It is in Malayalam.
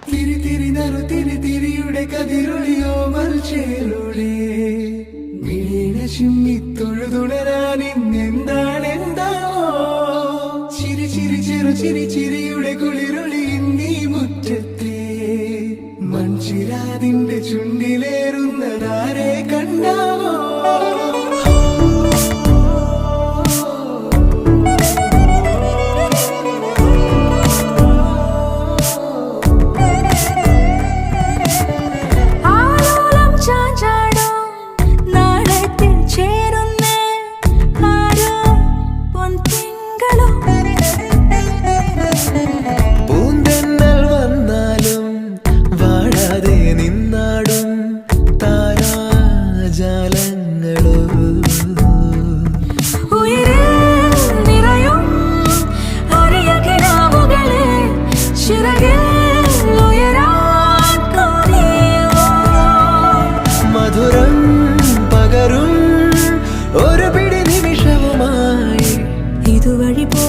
തിരി തിരി നറു തിരി തിരിയുടെ കതിരൊളിയോ മൽച്ചേലോടെ മിഴീണ ചിമ്മി തൊഴുതുണരാൻ ഇന്നെന്താണെന്താവോ ചിരി ചിരി ചെറു ചിരി ചിരിയുടെ കുളിരൊളി നീ മുറ്റത്തെ മൺചിരാതിന്റെ ചുണ്ടിലേറുന്നതാരെ കണ്ടാവോ മധുരം പകരും ഒരു പിടി നിമിഷവുമായി ഇതുവഴി പോ